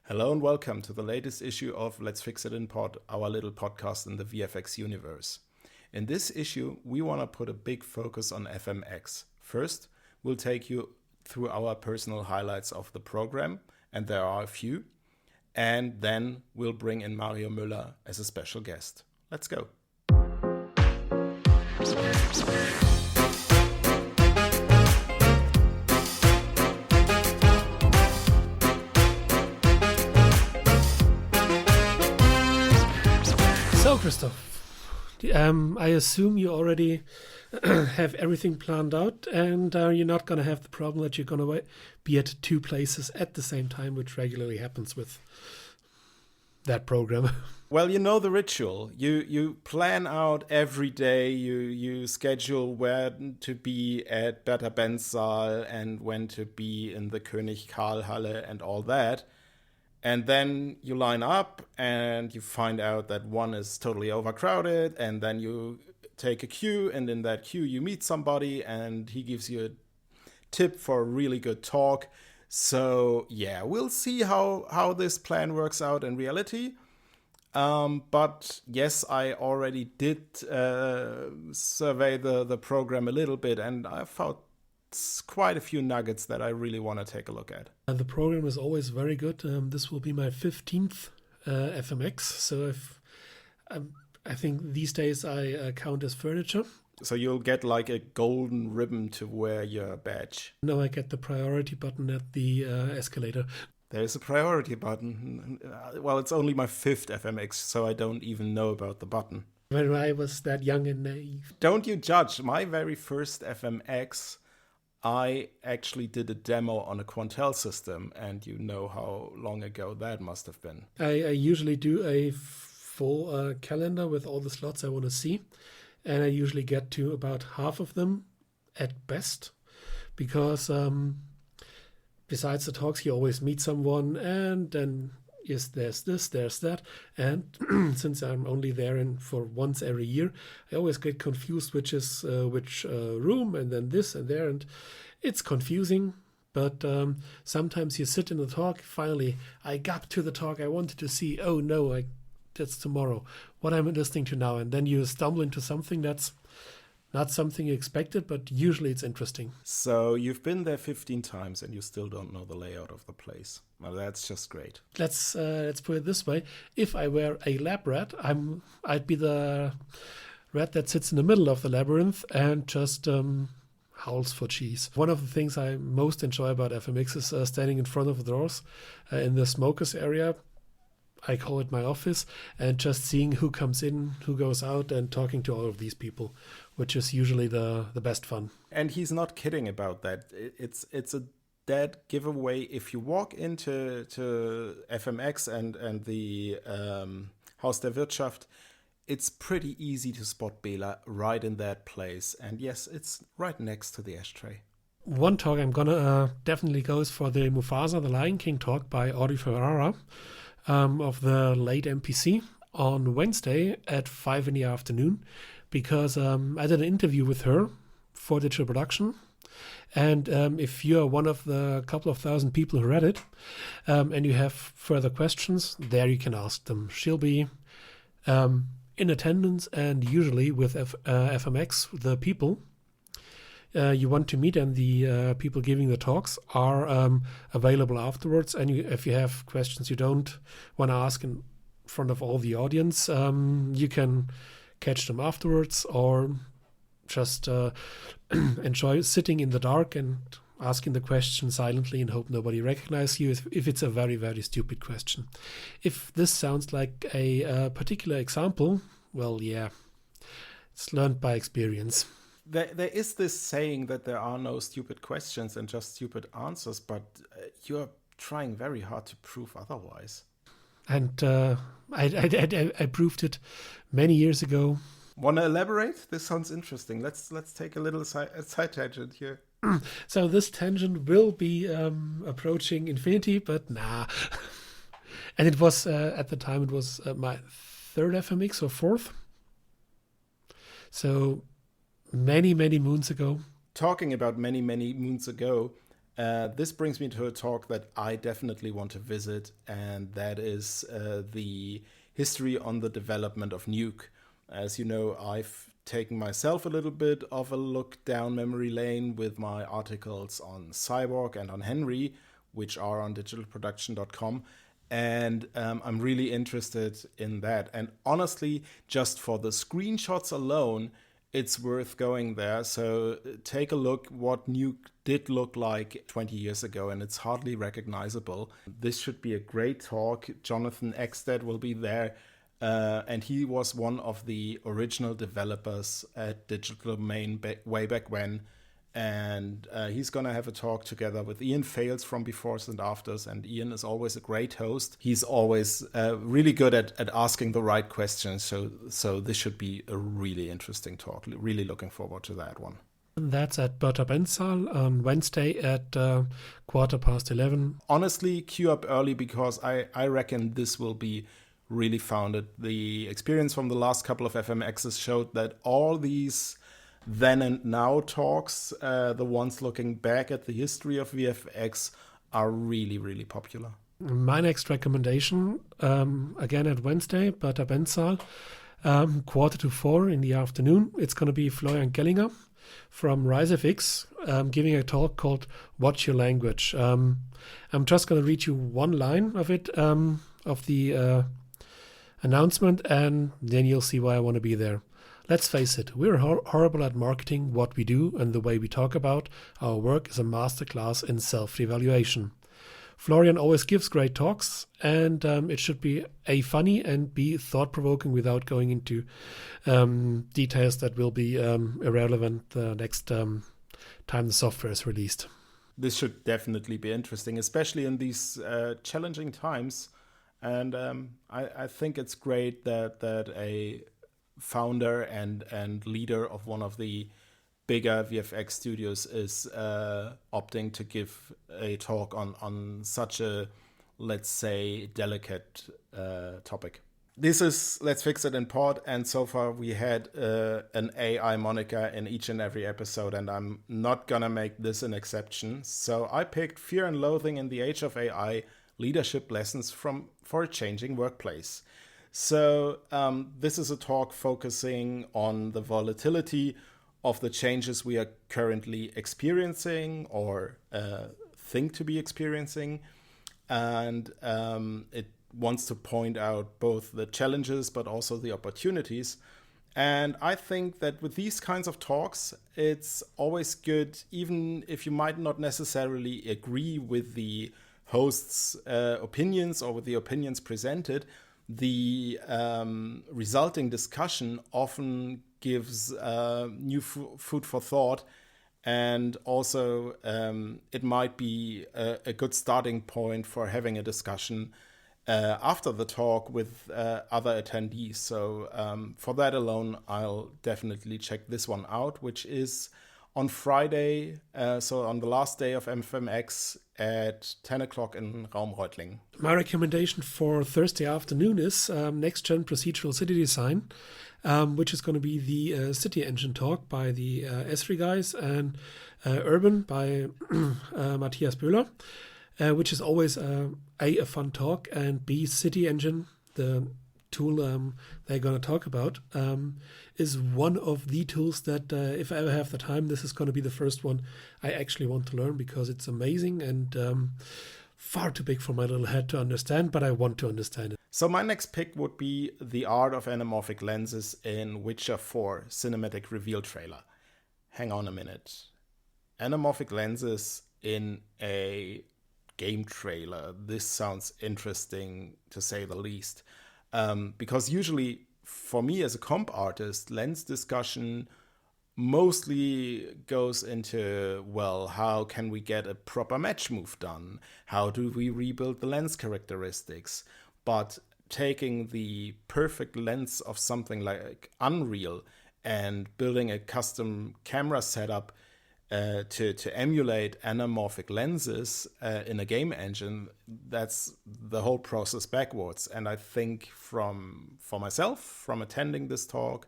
Hello and welcome to the latest issue of Let's Fix It in Pod, our little podcast in the VFX universe. In this issue, we want to put a big focus on FMX. First, we'll take you through our personal highlights of the program, and there are a few. And then we'll bring in Mario Müller as a special guest. Let's go. So, Christoph, I assume you already have everything planned out, and you're not going to have the problem that you're going to be at two places at the same time, which regularly happens with that program. Well, you know the ritual. You plan out every day. You schedule where to be at Bertha Benz Saal and when to be in the König Karl Halle and all that. And then you line up and you find out that one is totally overcrowded, and then you take a queue, and in that queue you meet somebody and he gives you a tip for a really good talk. So yeah, we'll see how this plan works out in reality. But yes, I already did survey the program a little bit, and I found quite a few nuggets that I really want to take a look at. The program is always very good. This will be my 15th FMX, so I think these days I count as furniture. So you'll get like a golden ribbon to wear your badge. No, I get the priority button at the escalator. There's a priority button. Well, it's only my 5th FMX, so I don't even know about the button. When I was that young and naive. Don't you judge. My very first FMX, I actually did a demo on a Quantel system, and you know how long ago that must have been. I usually do a full calendar with all the slots I want to see, and I usually get to about half of them at best, because besides the talks, you always meet someone, and then yes, there's this, there's that, and since I'm only there for once every year, I always get confused which is which room, and then this and there, and it's confusing. But sometimes you sit in the talk. Finally, I got to the talk I wanted to see. Oh no, that's tomorrow. What I'm listening to now, and then you stumble into something that's not something you expected, but usually it's interesting. So you've been there 15 times and you still don't know the layout of the place. Well, that's just great. Let's put it this way. If I were a lab rat, I'd be the rat that sits in the middle of the labyrinth and just howls for cheese. One of the things I most enjoy about FMX is standing in front of the doors in the smokers area. I call it my office, and just seeing who comes in, who goes out, and talking to all of these people, which is usually the best fun. And he's not kidding about that. It's a dead giveaway. If you walk into FMX and the Haus der Wirtschaft, it's pretty easy to spot Bela right in that place. And yes, it's right next to the ashtray. One talk I'm gonna definitely go is for the Mufasa, the Lion King talk by Audrey Ferrara. Of the late MPC on Wednesday at 5 in the afternoon, because I did an interview with her for digital production. And if you're one of the couple of thousand people who read it, and you have further questions, there you can ask them. She'll be in attendance, and usually with FMX, the people you want to meet and the people giving the talks are available afterwards. And if you have questions you don't want to ask in front of all the audience, you can catch them afterwards, or just enjoy sitting in the dark and asking the question silently and hope nobody recognizes you if it's a very, very stupid question. If this sounds like a particular example, well, yeah, it's learned by experience. There is this saying that there are no stupid questions and just stupid answers, but you're trying very hard to prove otherwise. And I proved it many years ago. Want to elaborate? This sounds interesting. Let's take a little side tangent here. So this tangent will be approaching infinity, but nah. And it was, at the time, it was my 3rd FMX or 4th. So many, many moons ago. Talking about many, many moons ago, This brings me to a talk that I definitely want to visit, and that is the history on the development of Nuke. As you know, I've taken myself a little bit of a look down memory lane with my articles on Cyborg and on Henry, which are on digitalproduction.com. And I'm really interested in that. And honestly, just for the screenshots alone, it's worth going there. So take a look what Nuke did look like 20 years ago, and it's hardly recognizable. This should be a great talk. Jonathan Ekstedt will be there. And he was one of the original developers at Digital Domain way back when. And he's going to have a talk together with Ian Fales from Befores and Afters. And Ian is always a great host. He's always really good at asking the right questions. So this should be a really interesting talk. Really looking forward to that one. And that's at Berta Bensal on Wednesday at 11:15. Honestly, queue up early because I reckon this will be really founded. The experience from the last couple of FMXs showed that all these then and now talks, the ones looking back at the history of VFX, are really, really popular. My next recommendation, again at Wednesday, Berta Bensal, 3:45 in the afternoon. It's going to be Florian Gellinger from RiseFX giving a talk called Watch Your Language. I'm just going to read you one line of it, of the announcement, and then you'll see why I want to be there. Let's face it, we're horrible at marketing what we do, and the way we talk about our work is a masterclass in self-evaluation. Florian always gives great talks, and it should be A, funny, and B, thought-provoking without going into details that will be irrelevant the next time the software is released. This should definitely be interesting, especially in these challenging times. And I think it's great that a founder and leader of one of the bigger VFX studios is opting to give a talk on such a, let's say, delicate topic. This is Let's Fix It in Pod, and so far we had an AI moniker in each and every episode, and I'm not gonna make this an exception. So I picked Fear and Loathing in the Age of AI, Leadership Lessons for a Changing Workplace. So this is a talk focusing on the volatility of the changes we are currently experiencing or think to be experiencing. And it wants to point out both the challenges but also the opportunities. And I think that with these kinds of talks, it's always good, even if you might not necessarily agree with the host's opinions or with the opinions presented, the resulting discussion often gives new food for thought, and also it might be a good starting point for having a discussion after the talk with other attendees. So for that alone, I'll definitely check this one out, which is on Friday, so on the last day of FMX at 10 o'clock in Raum Reutling. My recommendation for Thursday afternoon is Next-Gen Procedural City Design, which is going to be the City Engine talk by the Esri guys, and Urban by Matthias Böhler, which is always A, a fun talk, and B, City Engine, the tool they're going to talk about, is one of the tools that if I ever have the time, this is going to be the first one I actually want to learn, because it's amazing and far too big for my little head to understand, but I want to understand it. So my next pick would be the art of anamorphic lenses in Witcher 4 cinematic reveal trailer. Hang on a minute. Anamorphic lenses in a game trailer. This sounds interesting, to say the least. Because usually, for me as a comp artist, lens discussion mostly goes into, well, how can we get a proper match move done? How do we rebuild the lens characteristics? But taking the perfect lens of something like Unreal and building a custom camera setup to emulate anamorphic lenses in a game engine, that's the whole process backwards. And I think for myself, from attending this talk,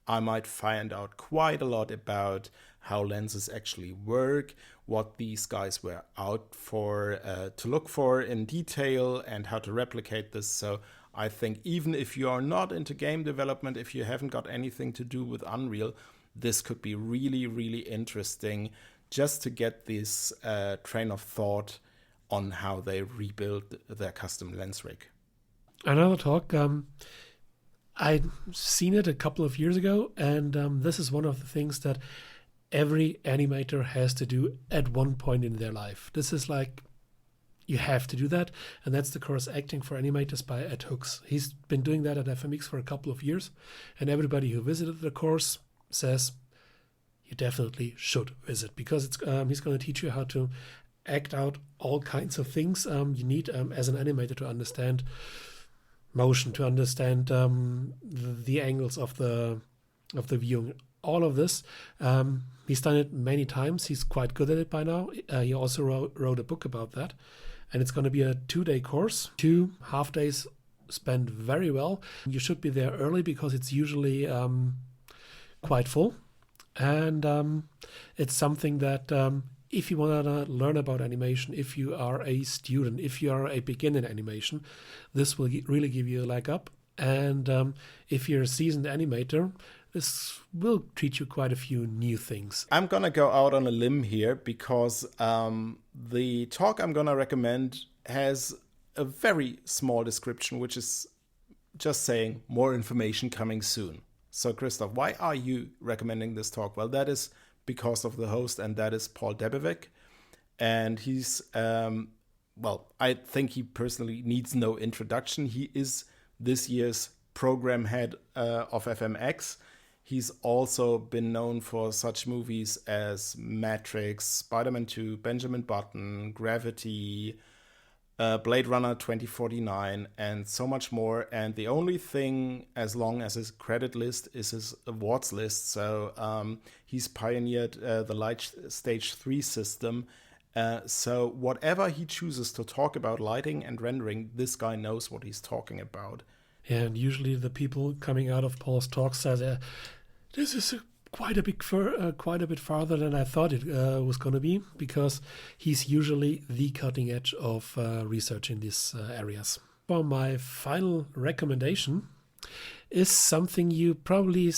I might find out quite a lot about how lenses actually work, what these guys were out for to look for in detail, and how to replicate this. So I think even if you are not into game development, if you haven't got anything to do with Unreal, this could be really, really interesting just to get this train of thought on how they rebuild their custom lens rig. Another talk, I'd seen it a couple of years ago, and this is one of the things that every animator has to do at one point in their life. This is like, you have to do that, and that's the course Acting for Animators by Ed Hooks. He's been doing that at FMX for a couple of years, and everybody who visited the course says you definitely should visit, because it's he's going to teach you how to act out all kinds of things you need as an animator to understand motion, to understand the angles of the viewing, all of this. He's done it many times. He's quite good at it by now. He also wrote a book about that, and it's going to be a 2-day course, 2 half days spent very well. You should be there early because it's usually quite full, and it's something that if you want to learn about animation, if you are a student, if you are a beginner in animation, this will really give you a leg up. And if you're a seasoned animator, this will teach you quite a few new things. I'm going to go out on a limb here because the talk I'm going to recommend has a very small description, which is just saying more information coming soon. So, Christoph, why are you recommending this talk? Well, that is because of the host, and that is Paul Debevec. And he's, I think he personally needs no introduction. He is this year's program head of FMX. He's also been known for such movies as Matrix, Spider-Man 2, Benjamin Button, Gravity, Blade Runner 2049, and so much more. And the only thing, as long as his credit list, is his awards list. So he's pioneered the Light Stage 3 system. So whatever he chooses to talk about lighting and rendering, this guy knows what he's talking about. Yeah, and usually the people coming out of Paul's talk says, this is quite a bit farther than I thought it was going to be, because he's usually the cutting edge of research in these areas. For my final recommendation is something you probably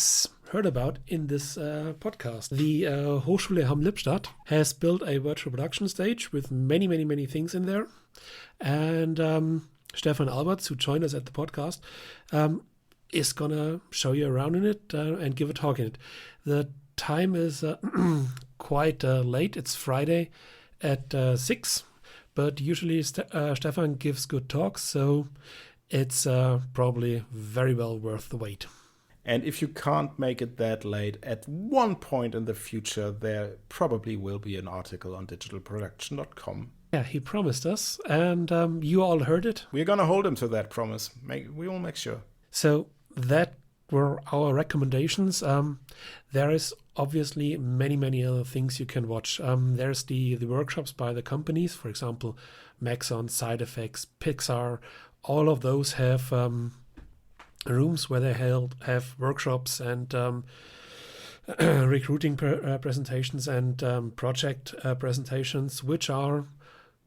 heard about in this podcast. The Hochschule Hamm-Lippstadt has built a virtual production stage with many, many, many things in there. And Stefan Alberts, who joined us at the podcast, is going to show you around in it and give a talk in it. The time is quite late. It's Friday at 6, but usually Stefan gives good talks, so it's probably very well worth the wait. And if you can't make it that late, at one point in the future, there probably will be an article on digitalproduction.com. Yeah, he promised us, and you all heard it. We're going to hold him to that promise. We will make sure. So that were our recommendations. There is obviously many, many other things you can watch. There's the workshops by the companies, for example, Maxon, Side Effects, Pixar. All of those have rooms where they have workshops and recruiting presentations and project presentations, which are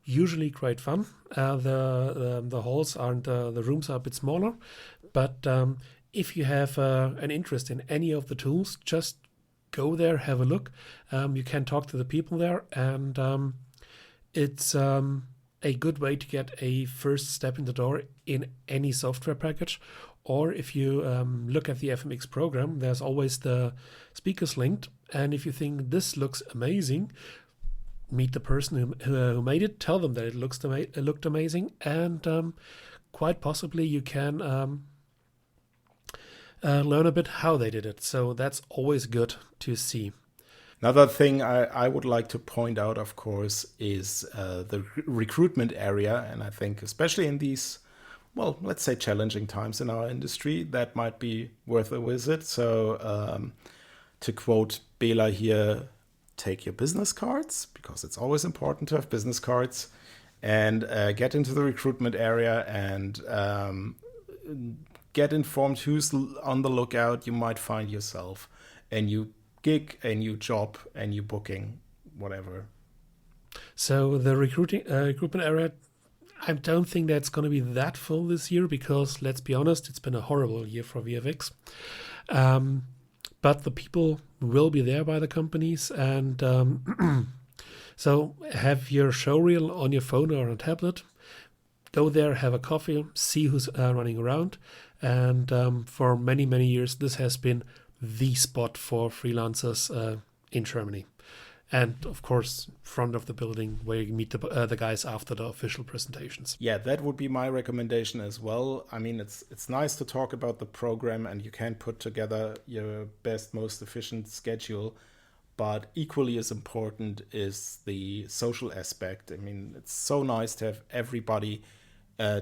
usually great fun. The halls aren't, the rooms are a bit smaller, but if you have an interest in any of the tools, just go there, have a look. You can talk to the people there, and it's a good way to get a first step in the door in any software package. Or if you look at the FMX program, there's always the speakers linked. And if you think this looks amazing, meet the person who made it, tell them that it looked amazing, and quite possibly you can learn a bit how they did it. So that's always good to see. Another thing I would like to point out, of course, is the recruitment area. And I think especially in these, well, let's say challenging times in our industry, that might be worth a visit. So to quote Bela here, take your business cards, because it's always important to have business cards, and get into the recruitment area and get informed who's on the lookout. You might find yourself, and you gig, a new job, a new booking, whatever. So the recruitment area, I don't think that's going to be that full this year because, let's be honest, it's been a horrible year for VFX. But the people will be there by the companies, and so have your showreel on your phone or on a tablet. Go there, have a coffee, see who's running around. And for many, many years, this has been the spot for freelancers in Germany. And of course, front of the building where you meet the guys after the official presentations. Yeah, that would be my recommendation as well. I mean, it's nice to talk about the program and you can put together your best, most efficient schedule. But equally as important is the social aspect. I mean, it's so nice to have everybody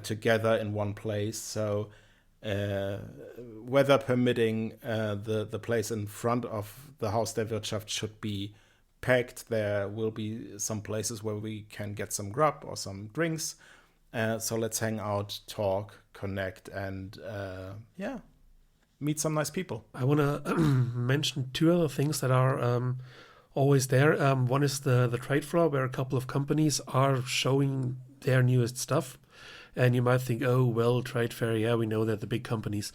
together in one place. So weather permitting, the place in front of the Haus der Wirtschaft should be packed. There will be some places where we can get some grub or some drinks. So let's hang out, talk, connect, and meet some nice people. I want to mention two other things that are always there. One is the trade floor, where a couple of companies are showing their newest stuff. And you might think, oh, well, trade fair, yeah, we know that the big companies.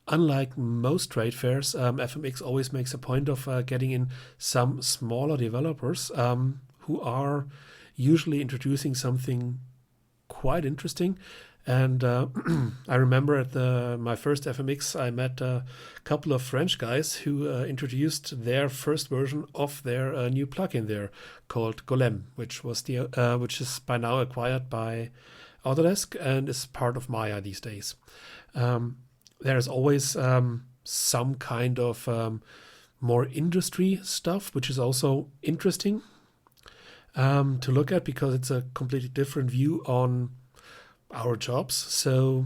Unlike most trade fairs, FMX always makes a point of getting in some smaller developers who are usually introducing something quite interesting. And I remember at my first FMX, I met a couple of French guys who introduced their first version of their new plugin there called Golem, which is by now acquired by Autodesk and is part of Maya these days. There's always some kind of more industry stuff, which is also interesting to look at because it's a completely different view on our jobs. So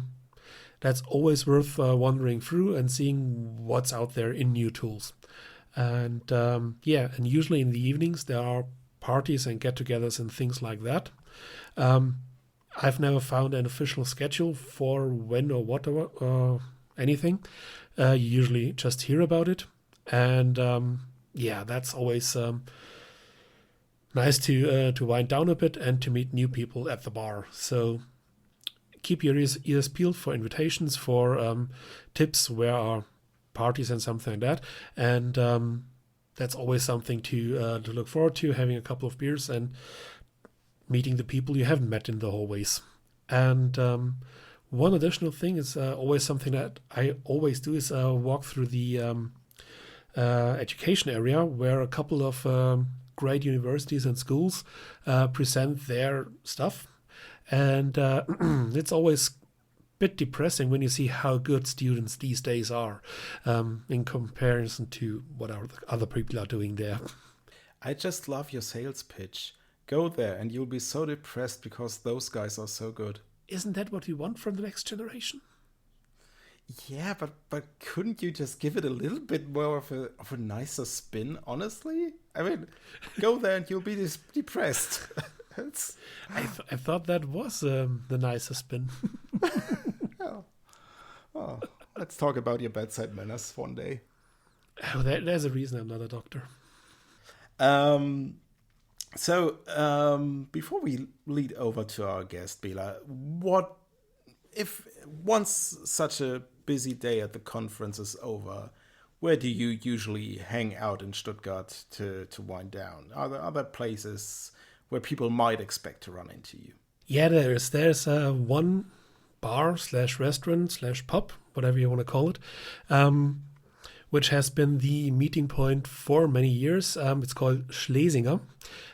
that's always worth wandering through and seeing what's out there in new tools. And and usually in the evenings there are parties and get-togethers and things like that. I've never found an official schedule for when or what or anything. You usually just hear about it. And that's always nice to wind down a bit and to meet new people at the bar. So keep your ears peeled for invitations, for tips, where are parties and something like that. And that's always something to look forward to, having a couple of beers and meeting the people you haven't met in the hallways. And one additional thing is always something that I always do is walk through the education area, where a couple of great universities and schools present their stuff. And it's always a bit depressing when you see how good students these days are in comparison to what other people are doing there. I just love your sales pitch. Go there and you'll be so depressed because those guys are so good. Isn't that what we want from the next generation? Yeah, but couldn't you just give it a little bit more of a nicer spin, honestly? I mean, go there and you'll be depressed. I thought that was the nicer spin. Oh, let's talk about your bedside manners one day. Oh, there's a reason I'm not a doctor. So, before we lead over to our guest, Bela, what if once such a busy day at the conference is over, where do you usually hang out in Stuttgart to wind down? Are there other places where people might expect to run into you? Yeah, there's one bar / restaurant / pub, whatever you want to call it, which has been the meeting point for many years. It's called Schlesinger.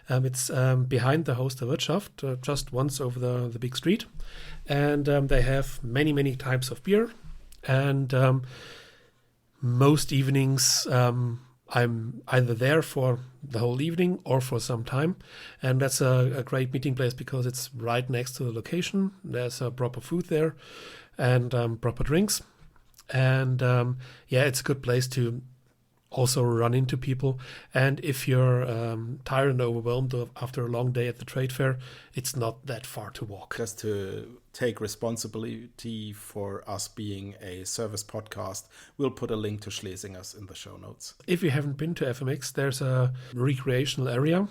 It's behind the Haus der Wirtschaft, just once over the big street. And they have many, many types of beer. And most evenings I'm either there for the whole evening or for some time. And that's a great meeting place because it's right next to the location. There's proper food there and proper drinks. And it's a good place to also run into people. And if you're tired and overwhelmed after a long day at the trade fair, it's not that far to walk. Just to take responsibility for us being a service podcast, we'll put a link to Schlesingers in the show notes. If you haven't been to FMX, there's a recreational area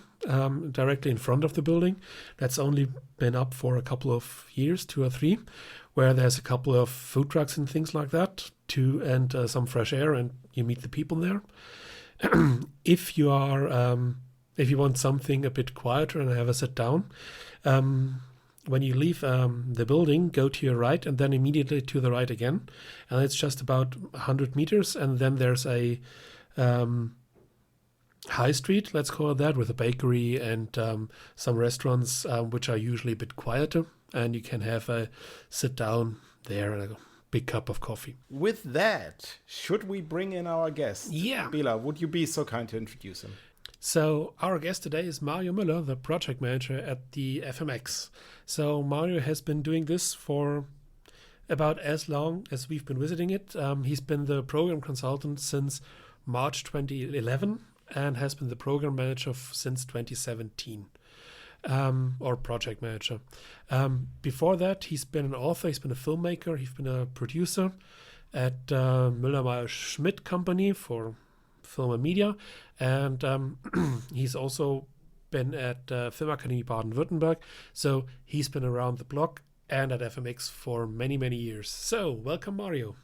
directly in front of the building that's only been up for a couple of years, 2 or 3, where there's a couple of food trucks and things like that, and some fresh air, and you meet the people there. If you want something a bit quieter and have a sit down, when you leave the building, go to your right and then immediately to the right again, and it's just about 100 meters, and then there's a high street, let's call it that, with a bakery and some restaurants which are usually a bit quieter, and you can have a sit down there and a big cup of coffee. With that, should we bring in our guest? Yeah. Bela, would you be so kind to introduce him? So our guest today is Mario Müller, the project manager at the FMX. So Mario has been doing this for about as long as we've been visiting it. He's been the program consultant since March 2011 and has been the program manager since 2017. Or project manager. Before that, he's been an author, he's been a filmmaker, he's been a producer at Müller-Meyer-Schmidt Company for film and media, and he's also been at Filmakademie Baden-Württemberg, so he's been around the block and at FMX for many, many years. So, welcome, Mario.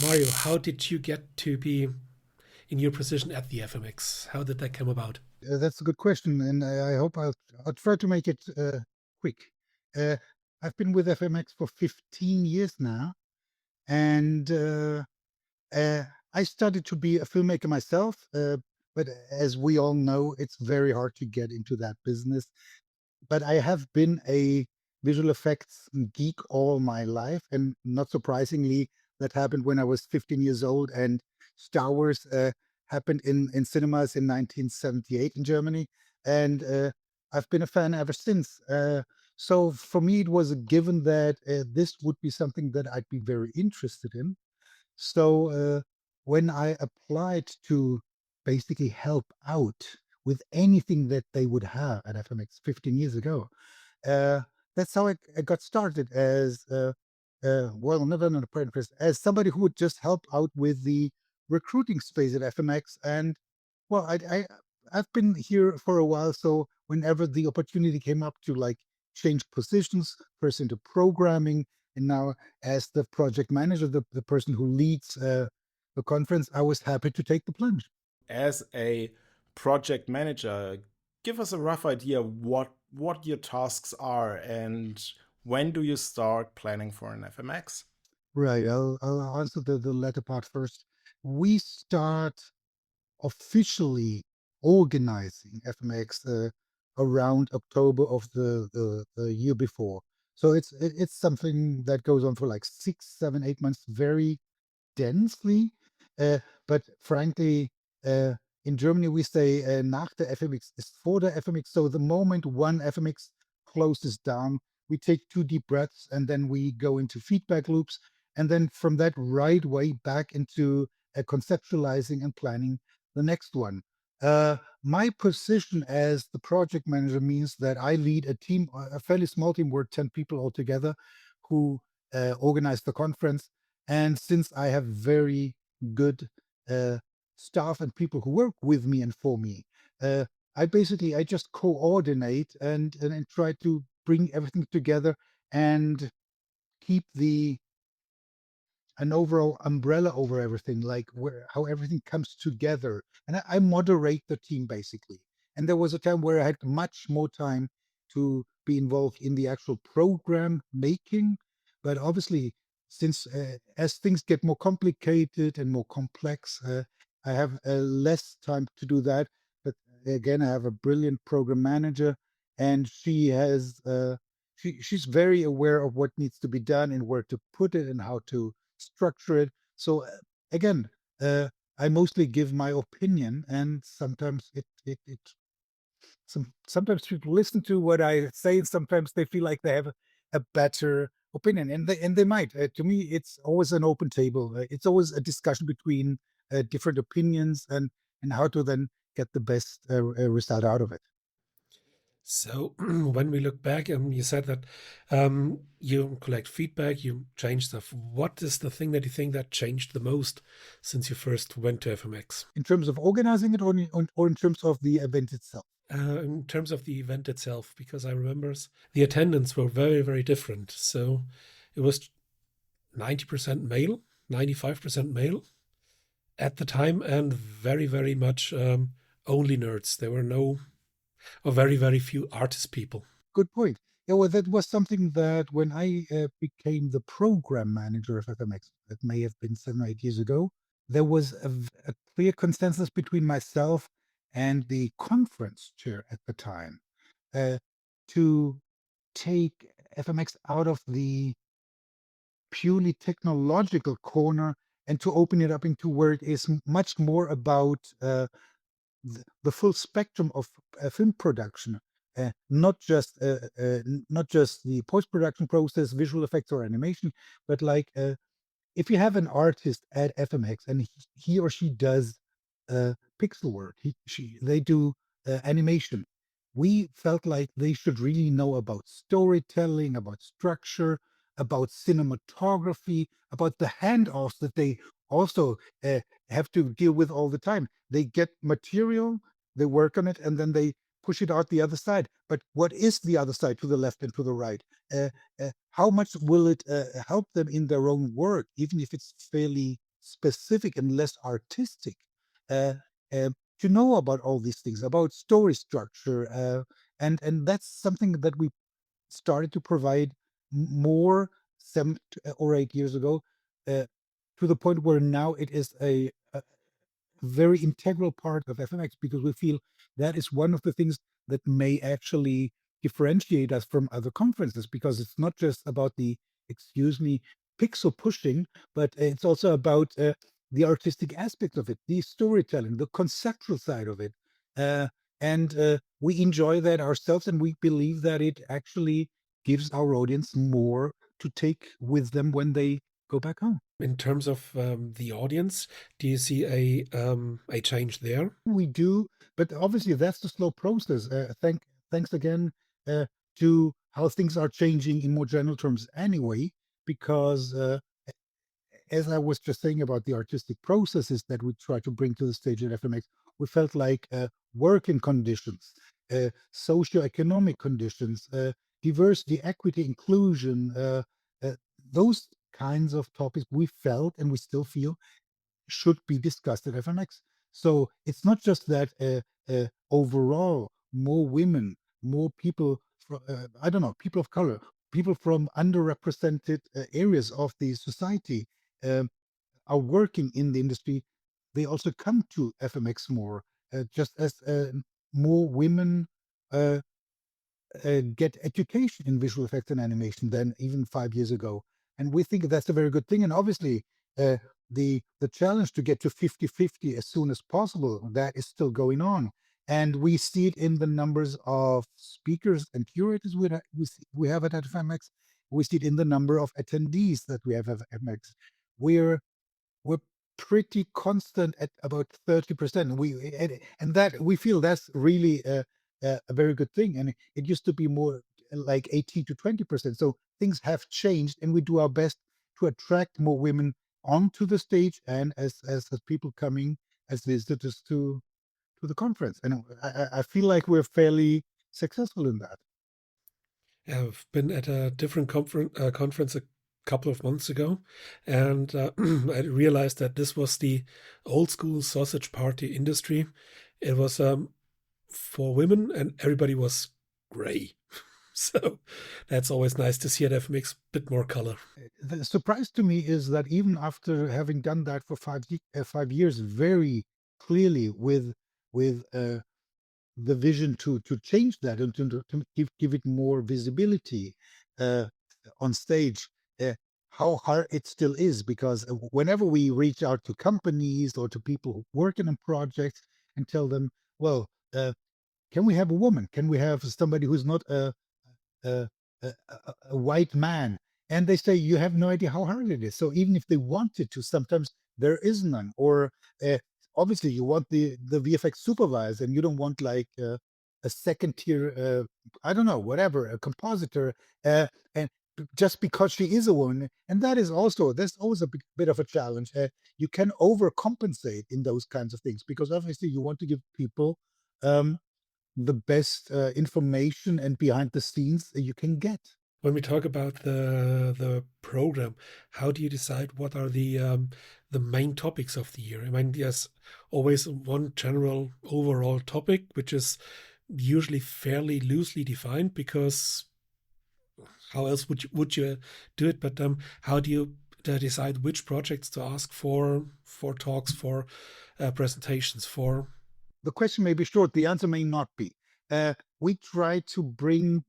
Mario, how did you get to be in your position at the FMX? How did that come about? That's a good question, and I hope I'll try to make it quick. I've been with FMX for 15 years now, and I started to be a filmmaker myself, but as we all know, it's very hard to get into that business. But I have been a visual effects geek all my life, and not surprisingly, that happened when I was 15 years old, and Star Wars happened in cinemas in 1978 in Germany, and I've been a fan ever since. So for me, it was a given that this would be something that I'd be very interested in. So when I applied to basically help out with anything that they would have at FMX 15 years ago, that's how I got started as well, not an apprentice, as somebody who would just help out with the recruiting space at FMX. And well, I've been here for a while, so whenever the opportunity came up to like change positions, first into programming, and now as the project manager, the person who leads the conference, I was happy to take the plunge. As a project manager, give us a rough idea what your tasks are and when do you start planning for an FMX? Right. I'll answer the latter part first. We start officially organizing FMX around October of the year before. So it's something that goes on for like 6, 7, 8 months, very densely. But frankly, in Germany we say nach der FMX ist vor der FMX. So the moment one FMX closes down, we take 2 deep breaths and then we go into feedback loops. And then from that right way back into conceptualizing and planning the next one. My position as the project manager means that I lead a team, a fairly small team, we're 10 people altogether, who organize the conference. And since I have very good staff and people who work with me and for me, I just coordinate and try to bring everything together and keep an overall umbrella over everything, like how everything comes together. And I moderate the team basically. And there was a time where I had much more time to be involved in the actual program making. But obviously, since as things get more complicated and more complex, I have less time to do that. But again, I have a brilliant program manager, and she has she's very aware of what needs to be done and where to put it and how to structure it. So again, I mostly give my opinion, and sometimes sometimes people listen to what I say, and sometimes they feel like they have a better opinion, and they might. To me, it's always an open table. It's always a discussion between different opinions and how to then get the best result out of it. So when we look back, you said that you collect feedback, you change stuff. What is the thing that you think that changed the most since you first went to FMX? In terms of organizing it, or in terms of the event itself? In terms of the event itself, because I remember the attendance were very, very different. So it was 90% male, 95% male at the time, and very, very much only nerds. There were no, or very, very few artist people. Good point. Yeah, well, that was something that when I became the program manager of FMX, that may have been 7 or 8 years ago, there was a clear consensus between myself and the conference chair at the time uh, to take FMX out of the purely technological corner and to open it up into where it is much more about the full spectrum of film production, not just the post production process, visual effects or animation, but like if you have an artist at FMX and he or she does pixel work, they do animation. We felt like they should really know about storytelling, about structure, about cinematography, about the handoffs that they also have to deal with all the time. They get material, they work on it, and then they push it out the other side. But what is the other side, to the left and to the right? How much will it help them in their own work, even if it's fairly specific and less artistic? Uh, uh, to know about all these things, about story structure, and that's something that we started to provide more 7 or 8 years ago, uh, to the point where now it is a very integral part of FMX, because we feel that is one of the things that may actually differentiate us from other conferences, because it's not just about the, excuse me, pixel pushing, but it's also about the artistic aspect of it, the storytelling, the conceptual side of it. Uh, and we enjoy that ourselves, and we believe that it actually gives our audience more to take with them when they go back home. In terms of the audience, do you see a change there? We do, but obviously that's the slow process. Thanks again to how things are changing in more general terms anyway, because as I was just saying about the artistic processes that we try to bring to the stage at FMX, we felt like working conditions, socioeconomic conditions, diversity, equity, inclusion, uh, those kinds of topics we felt and we still feel should be discussed at FMX. So it's not just that overall more women, more people, I don't know, people of color, people from underrepresented areas of the society um, are working in the industry. They also come to FMX more, just as more women uh, get education in visual effects and animation than even 5 years ago. And we think that's a very good thing. And obviously, the challenge to get to 50-50 as soon as possible, that is still going on. And we see it in the numbers of speakers and curators we have at FMX. We see it in the number of attendees that we have at FMX. We're pretty constant at about 30%. And that we feel that's really a very good thing. And it used to be more like 18 to 20%. So things have changed, and we do our best to attract more women onto the stage and as people coming as visitors to the conference. And I feel like we're fairly successful in that. I've been at a different conference a couple of months ago, and I realized that this was the old school sausage party industry. It was for women, and everybody was gray. So that's always nice to see at FMX a bit more color. The surprise to me is that even after having done that for 5 years, very clearly with the vision to change that and to give it more visibility uh, on stage, how hard it still is, because whenever we reach out to companies or to people working on projects and tell them, well, can we have a woman? Can we have somebody who's not a, a white man? And they say you have no idea how hard it is. So even if they wanted to, sometimes there is none. Or obviously you want the VFX supervisor, and you don't want like a second tier, I don't know, whatever, a compositor, and just because she is a woman. And that's always a bit of a challenge. You can overcompensate in those kinds of things, because obviously you want to give people the best information and behind the scenes you can get. When we talk about the program, how do you decide what are the main topics of the year? I mean, there's always one general overall topic, which is usually fairly loosely defined, because how else would you do it? But how do you decide which projects to ask for talks, for presentations, for? The question may be short. The answer may not be. We try to bring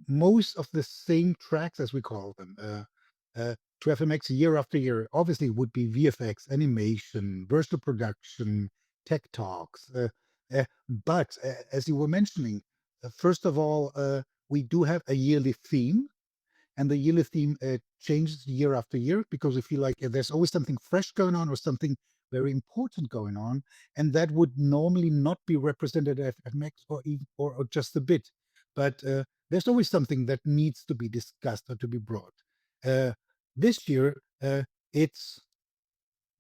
most of the same tracks, as we call them, to FMX year after year. Obviously, it would be VFX, animation, virtual production, tech talks. But as you were mentioning, first of all, we do have a yearly theme, and the yearly theme changes year after year, because we feel like there's always something fresh going on or something very important going on, and that would normally not be represented at FMX or just a bit. But there's always something that needs to be discussed or to be brought. This year, it's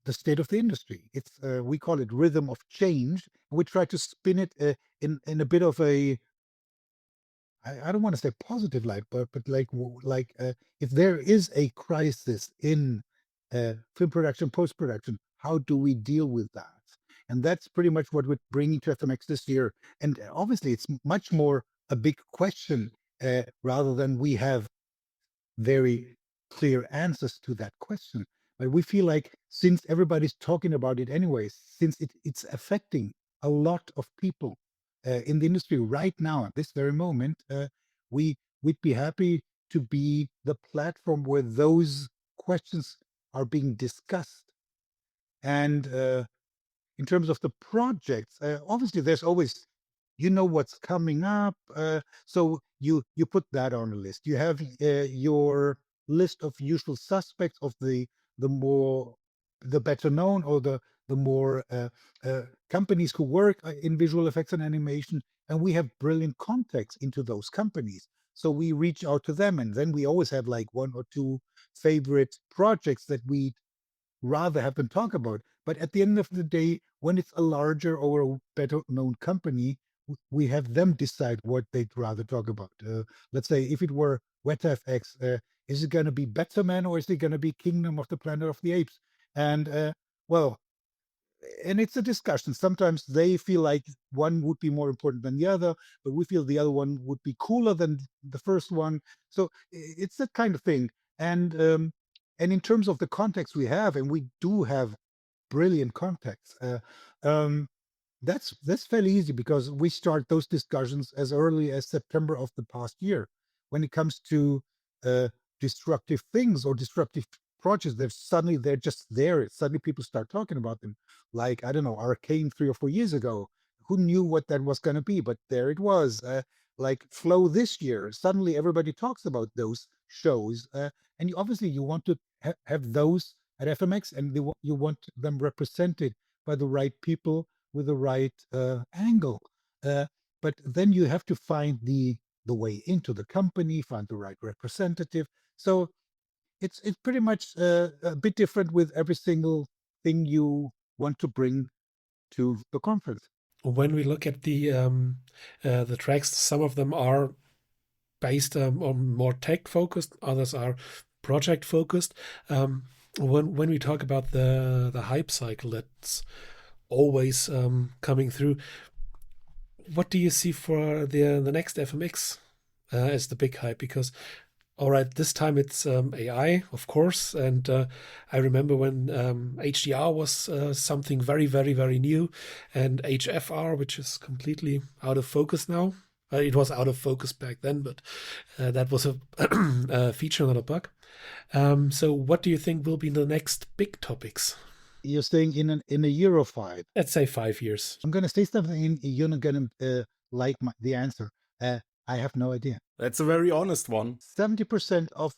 the state of the industry. It's we call it rhythm of change. We try to spin it in a bit of a, I don't want to say positive light, but like if there is a crisis in film production, post production, how do we deal with that? And that's pretty much what we're bringing to FMX this year. And obviously, it's much more a big question rather than we have very clear answers to that question. But we feel like, since everybody's talking about it anyways, since it's affecting a lot of people in the industry right now at this very moment, we'd be happy to be the platform where those questions are being discussed. And in terms of the projects, obviously there's always, what's coming up, so you put that on a list. You have your list of usual suspects of the better known, or the more companies who work in visual effects and animation, and we have brilliant contacts into those companies. So we reach out to them, and then we always have like one or two favorite projects that we rather have them talk about. But at the end of the day, when it's a larger or a better known company, we have them decide what they'd rather talk about. Let's say if it were WetFX, is it going to be Batman, or is it going to be Kingdom of the Planet of the Apes? And well, and it's a discussion. Sometimes they feel like one would be more important than the other, but we feel the other one would be cooler than the first one. So it's that kind of thing. And in terms of the context we have, and we do have brilliant contacts, that's fairly easy, because we start those discussions as early as September of the past year. When it comes to disruptive things or disruptive projects, they're just there. Suddenly people start talking about them. Like, I don't know, Arcane 3 or 4 years ago. Who knew what that was going to be? But there it was. Like Flow this year. Suddenly everybody talks about those shows. And obviously you want to have those at FMX, and you want them represented by the right people with the right angle. But then you have to find the way into the company, find the right representative. So it's pretty much a bit different with every single thing you want to bring to the conference. When we look at the tracks, some of them are based on more tech focused, others are project focused. When we talk about the hype cycle that's always coming through, what do you see for the next FMX as the big hype? Because all right, this time it's AI, of course, and I remember when HDR was something very, very, very new, and HFR, which is completely out of focus now. It was out of focus back then, but that was a feature, not a bug. So what do you think will be the next big topics? You're saying in a year or 5? Let's say 5 years. I'm going to say something, and you're not going to like the answer. I have no idea. That's a very honest one. 70% of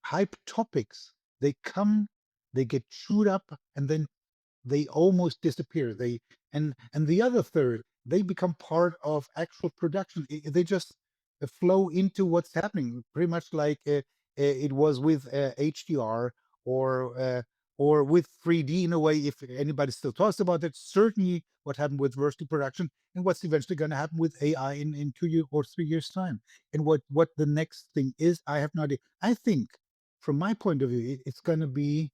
hype topics, they come, they get chewed up, and then they almost disappear. And the other third, they become part of actual production. They just flow into what's happening, pretty much like it was with HDR or uh, or with 3D in a way. If anybody still talks about it, certainly what happened with virtual production and what's eventually going to happen with AI in 2 years or 3 years time. And what the next thing is, I have no idea. I think, from my point of view, it's going to be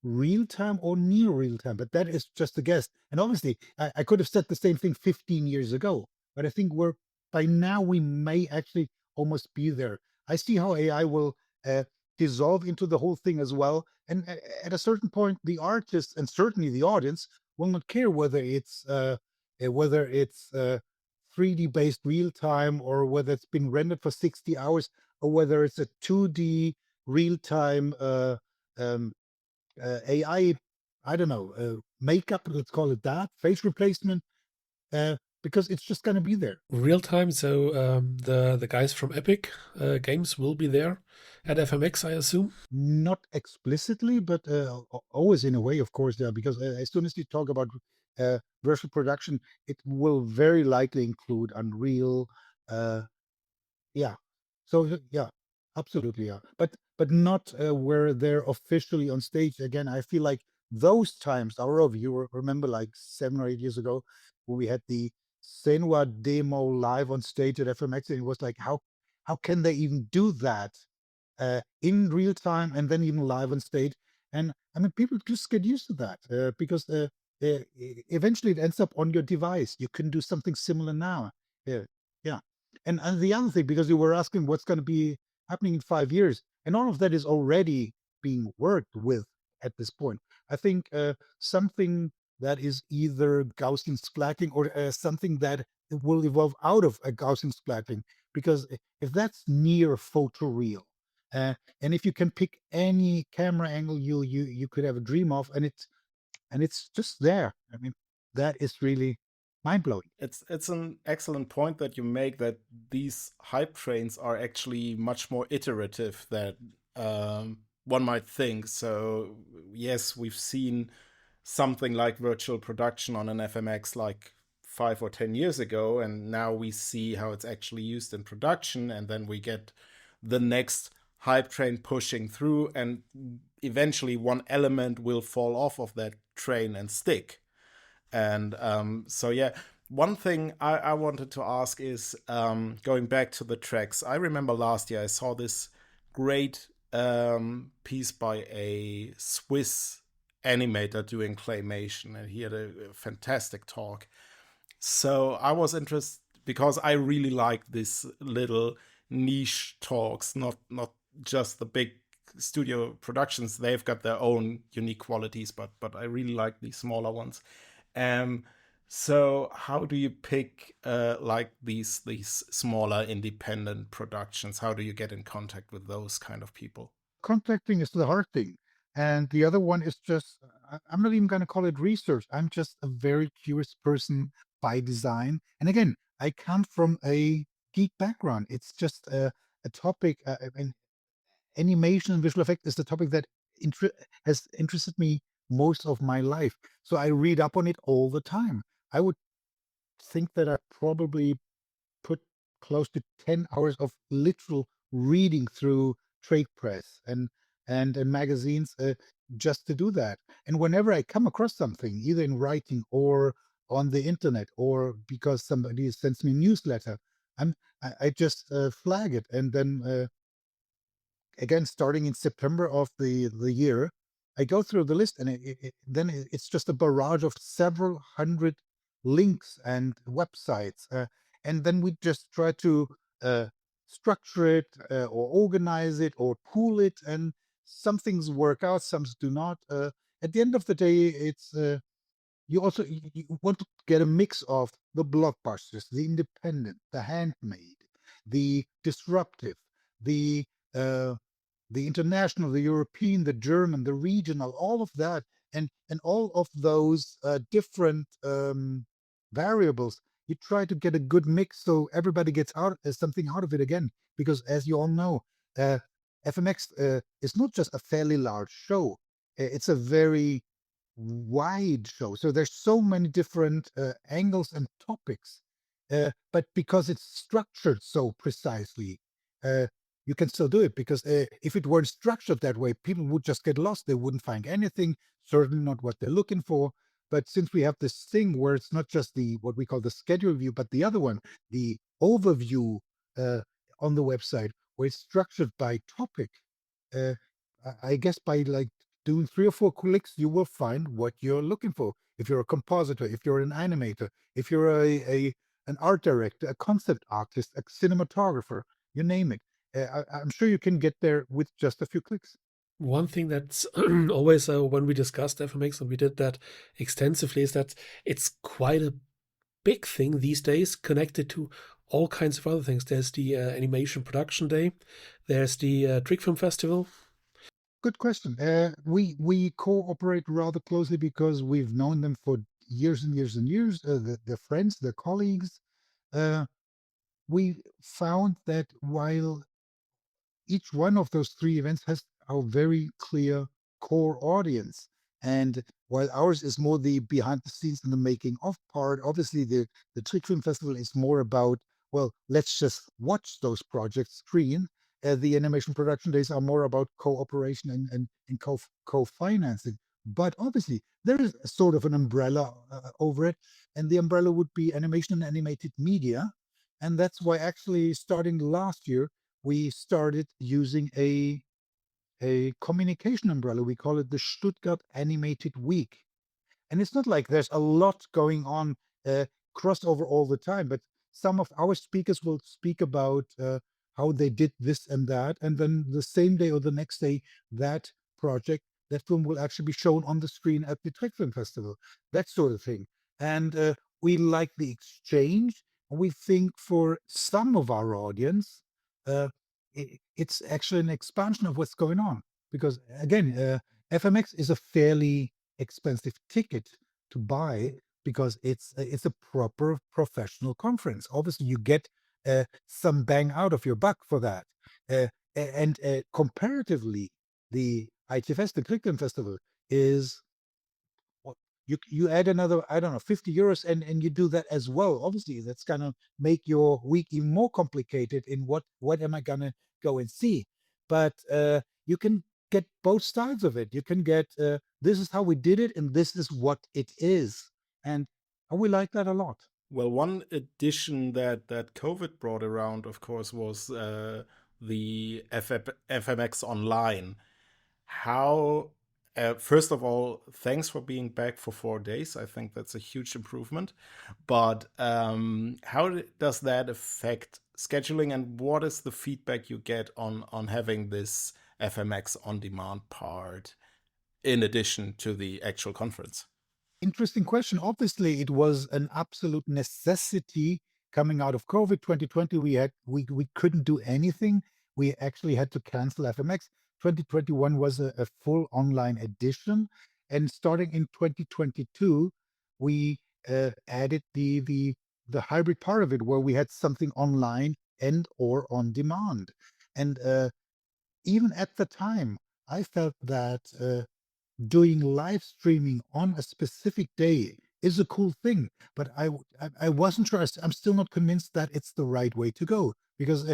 real time or near real time, but that is just a guess. And obviously, I could have said the same thing 15 years ago, but I think we're by now we may actually almost be there. I see how AI will uh, dissolve into the whole thing as well. And at a certain point, the artists and certainly the audience will not care whether it's 3D based real time or whether it's been rendered for 60 hours or whether it's a 2D real time um, I don't know, makeup, let's call it that, face replacement, because it's just going to be there. Real time. So the guys from Epic Games will be there at FMX, I assume. Not explicitly, but always in a way, of course, because as soon as you talk about virtual production, it will very likely include Unreal, uh, yeah. So yeah, absolutely, yeah. But not where they're officially on stage. Again, I feel like those times are over. You remember like 7 or 8 years ago when we had the Senua demo live on stage at FMX, and it was like, how can they even do that in real time and then even live on stage? And I mean, people just get used to that because eventually it ends up on your device. You can do something similar now. Yeah, yeah. And the other thing, because you were asking what's going to be happening in 5 years, and all of that is already being worked with at this point. I think something that is either Gaussian splatting or something that will evolve out of a Gaussian splatting, because if that's near photoreal, and if you can pick any camera angle you could have a dream of, and it's just there. I mean, that is really mind blowing. It's an excellent point that you make, that these hype trains are actually much more iterative than one might think. So yes, we've seen something like virtual production on an FMX like 5 or 10 years ago, and now we see how it's actually used in production, and then we get the next hype train pushing through, and eventually one element will fall off of that train and stick. And so, yeah, one thing I wanted to ask is going back to the tracks. I remember last year I saw this great piece by a Swiss animator doing claymation, and he had a fantastic talk. So I was interested because I really like this little niche talks, not just the big studio productions. They've got their own unique qualities, but I really like these smaller ones. Um, so how do you pick like these smaller independent productions? How do you get in contact with those kind of people? Contacting is the hard thing. And the other one is just, I'm not even going to call it research. I'm just a very curious person by design. And again, I come from a geek background. It's just a topic, and animation and visual effect is the topic that has interested me most of my life. So I read up on it all the time. I would think that I probably put close to 10 hours of literal reading through trade press and magazines just to do that. And whenever I come across something, either in writing or on the internet, or because somebody sends me a newsletter, I just flag it. And then again, starting in September of the year, I go through the list, and it's just a barrage of several hundred links and websites, and then we just try to uh, structure it or organize it or pool it, and some things work out, some do not. At the end of the day, it's you want to get a mix of the blockbusters, the independent, the handmade, the disruptive, the uh, the international, the European, the German, the regional, all of that, and all of those different variables. You try to get a good mix so everybody gets out something out of it again. Because as you all know, uh, FMX is not just a fairly large show. It's a very wide show. So there's so many different angles and topics. But because it's structured so precisely, uh, you can still do it. Because if it weren't structured that way, people would just get lost. They wouldn't find anything, certainly not what they're looking for. But since we have this thing where it's not just the what we call the schedule view, but the other one, the overview uh, on the website, where it's structured by topic, uh, I guess by like doing 3 or 4 clicks, you will find what you're looking for. If you're a compositor, if you're an animator, if you're an art director, a concept artist, a cinematographer, you name it. I'm sure you can get there with just a few clicks. One thing that's always when we discussed FMX, and we did that extensively, is that it's quite a big thing these days, connected to all kinds of other things. There's the Animation Production Day, there's the Trick Film Festival. Good question. We cooperate rather closely because we've known them for years and years and years. They're friends, they're colleagues. We found that while each one of those 3 events has our very clear core audience. And while ours is more the behind the scenes and the making of part, obviously the Trick Film Festival is more about, well, let's just watch those projects screen. The animation production days are more about cooperation and co-financing. But obviously, there is a sort of an umbrella over it, and the umbrella would be animation and animated media. And that's why actually starting last year, we started using a communication umbrella. We call it the Stuttgart Animated Week. And it's not like there's a lot going on uh, crossover all the time, but some of our speakers will speak about how they did this and that, and then the same day or the next day, that project, that film will actually be shown on the screen at the Trek Film Festival, that sort of thing. And we like the exchange. We think for some of our audience, uh, it's actually an expansion of what's going on. Because again, FMX is a fairly expensive ticket to buy because it's a proper professional conference. Obviously, you get some bang out of your buck for that. And comparatively, the ITFS, the Clickton Festival, is what you add another, I don't know, 50 euros, and you do that as well. Obviously, that's gonna make your week even more complicated in what am I gonna go and see. But you can get both sides of it. You can get this is how we did it, and this is what it is. And we like that a lot. Well, one addition that COVID brought around, of course, was the FMX Online. How, first of all, thanks for being back for 4 days. I think that's a huge improvement. But how does that affect scheduling, and what is the feedback you get on having this FMX on demand part in addition to the actual conference? Interesting question. Obviously, it was an absolute necessity coming out of COVID 2020. We couldn't do anything. We actually had to cancel FMX. 2021 was a full online edition, and starting in 2022, we added the hybrid part of it, where we had something online and or on demand. And even at the time, I felt that. Doing live streaming on a specific day is a cool thing, but I wasn't sure. I'm still not convinced that it's the right way to go, because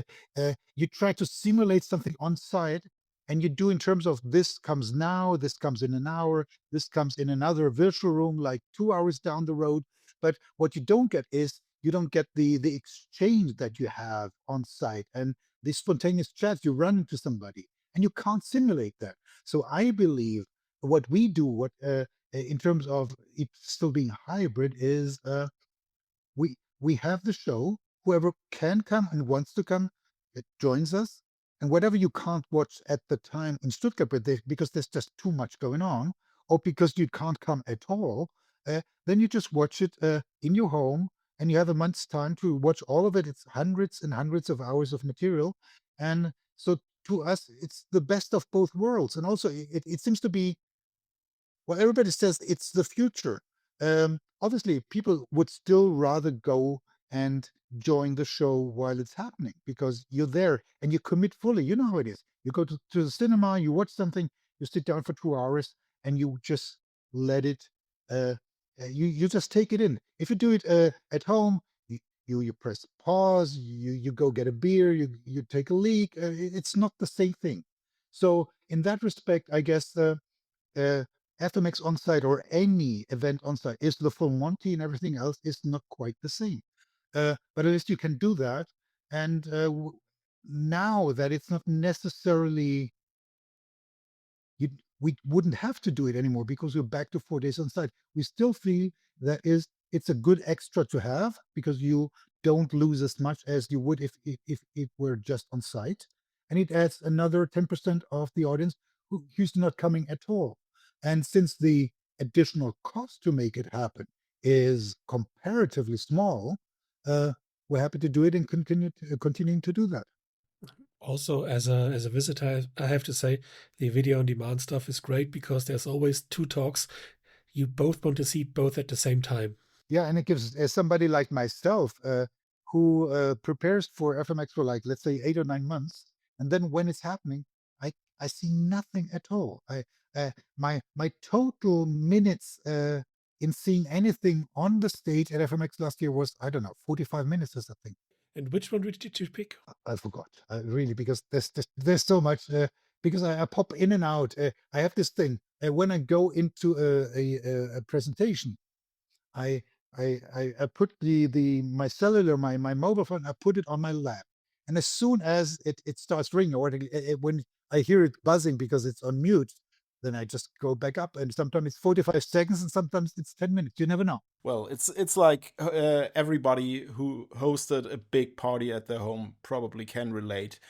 you try to simulate something on site, and you do in terms of this comes now, this comes in an hour, this comes in another virtual room like 2 hours down the road. But what you don't get is you don't get the exchange that you have on site and the spontaneous chats. You run into somebody and you can't simulate that. So I believe what we do, what in terms of it still being hybrid, is we have the show. Whoever can come and wants to come, it joins us. And whatever you can't watch at the time in Stuttgart, because there's just too much going on, or because you can't come at all, then you just watch it in your home, and you have a month's time to watch all of it. It's hundreds and hundreds of hours of material, and so to us, it's the best of both worlds. And also, it seems to be, well, everybody says it's the future. Obviously, people would still rather go and join the show while it's happening, because you're there and you commit fully. You know how it is. You go to the cinema, you watch something, you sit down for 2 hours, and you just let it. Uh, you just take it in. If you do it at home, you press pause, you go get a beer, you take a leak. It's not the same thing. So in that respect, I guess uh, FMX on-site or any event on-site is the full Monty, and everything else is not quite the same. But at least you can do that. And now that it's not necessarily, you, we wouldn't have to do it anymore because we're back to 4 days on site. We still feel that it's a good extra to have, because you don't lose as much as you would if it were just on site, and it adds another 10% of the audience who's not coming at all. And since the additional cost to make it happen is comparatively small, uh, we're happy to do it and continuing to do that. Also, as a visitor, I have to say the video on demand stuff is great because there's always two talks you both want to see both at the same time. Yeah, and it gives, as somebody like myself, who prepares for FMX for, like, let's say 8 or 9 months, and then when it's happening, I see nothing at all. My total minutes in seeing anything on the stage at FMX last year was, I don't know, 45 minutes or something. And which one did you pick? I forgot, really, because there's so much. Because I pop in and out. I have this thing when I go into a presentation. I I put my cellular, my mobile phone, I put it on my lap, and as soon as it starts ringing, or when I hear it buzzing because it's on mute, then I just go back up, and sometimes it's 45 seconds, and sometimes it's 10 minutes. You never know. Well, it's like everybody who hosted a big party at their home probably can relate.